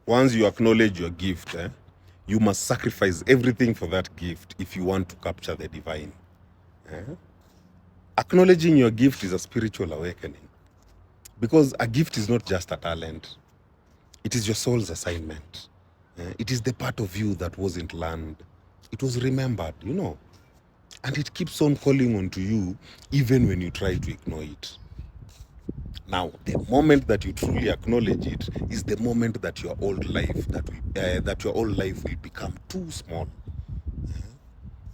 Once you acknowledge your gift, you must sacrifice everything for that gift if you want to capture the divine. Acknowledging your gift is a spiritual awakening, because a gift is not just a talent. It is your soul's assignment. It is the part of you that wasn't learned. It was remembered, and it keeps on calling on to you even when you try to ignore it. Now, the moment that you truly acknowledge it is the moment that your old life will become too small.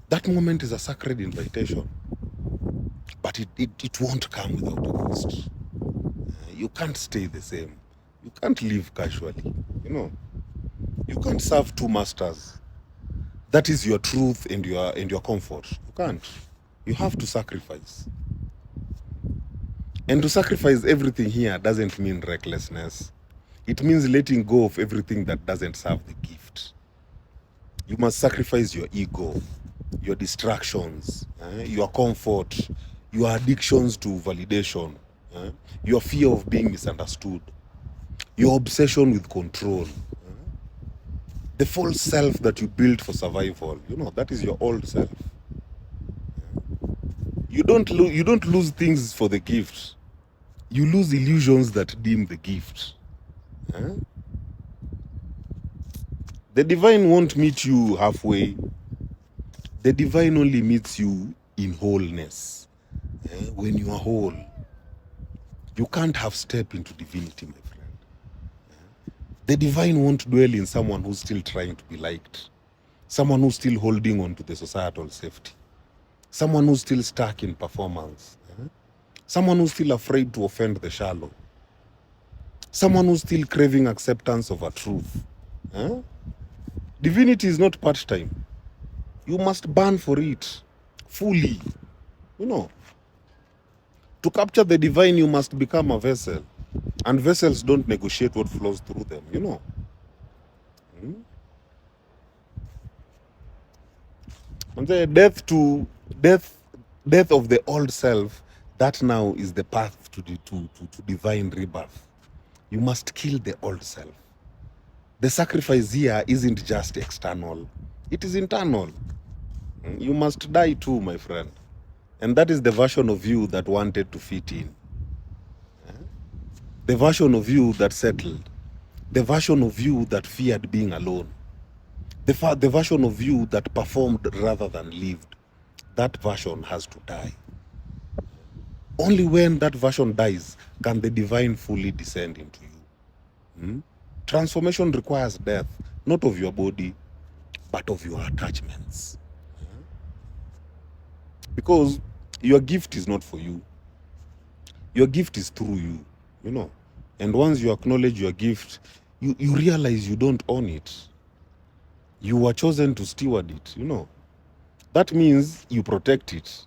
That moment is a sacred invitation, but it won't come without a cost. You can't stay the same. You can't live casually. You can't serve two masters. That is your truth and your comfort. You can't. You have to sacrifice. And to sacrifice everything here doesn't mean recklessness. It means letting go of everything that doesn't serve the gift. You must sacrifice your ego, your distractions, your comfort, your addictions to validation, your fear of being misunderstood, your obsession with control, the false self that you built for survival. That is your old self. You don't lose things for the gift. You lose illusions that dim the gift. The divine won't meet you halfway. The divine only meets you in wholeness. When you are whole, you can't half step into divinity, my friend. The divine won't dwell in someone who's still trying to be liked, someone who's still holding on to the societal safety, someone who's still stuck in performance, someone who's still afraid to offend the shallow, someone who's still craving acceptance of a truth. Divinity is not part-time. You must burn for it fully. To capture the divine, you must become a vessel. And vessels don't negotiate what flows through them, And the death of the old self, that now is the path to divine rebirth. You must kill the old self. The sacrifice here isn't just external, it is internal. You must die too, my friend. And that is the version of you that wanted to fit in. The version of you that settled. The version of you that feared being alone. The version of you that performed rather than lived. That version has to die. Only when that version dies can the divine fully descend into you. Transformation requires death, not of your body, but of your attachments. Because your gift is not for you. Your gift is through you, And once you acknowledge your gift, you realize you don't own it. You were chosen to steward it, That means you protect it.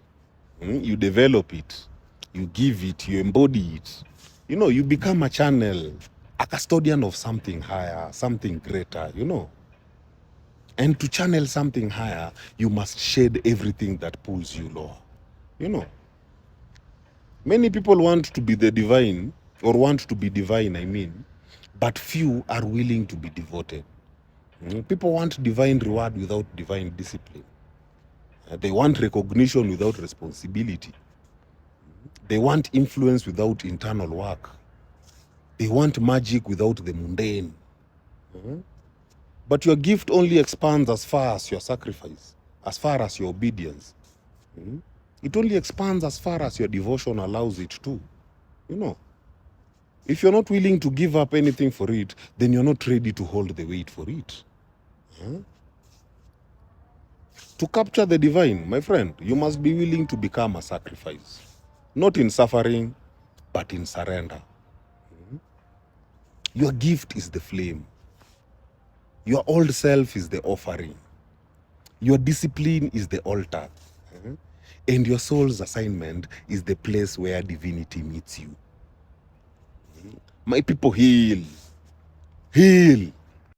You develop it. You give it. You embody it. You become a channel, a custodian of something higher, something greater, And to channel something higher, you must shed everything that pulls you lower, Many people want to be the divine, or want to be divine, but few are willing to be devoted. People want divine reward without divine discipline. They want recognition without responsibility. They want influence without internal work. They want magic without the mundane. But your gift only expands as far as your sacrifice, as far as your obedience. It only expands as far as your devotion allows it to. If you're not willing to give up anything for it, then you're not ready to hold the weight for it. To capture the divine, my friend, you must be willing to become a sacrifice. Not in suffering, but in surrender. Your gift is the flame. Your old self is the offering. Your discipline is the altar. And your soul's assignment is the place where divinity meets you. My people, heal. Heal.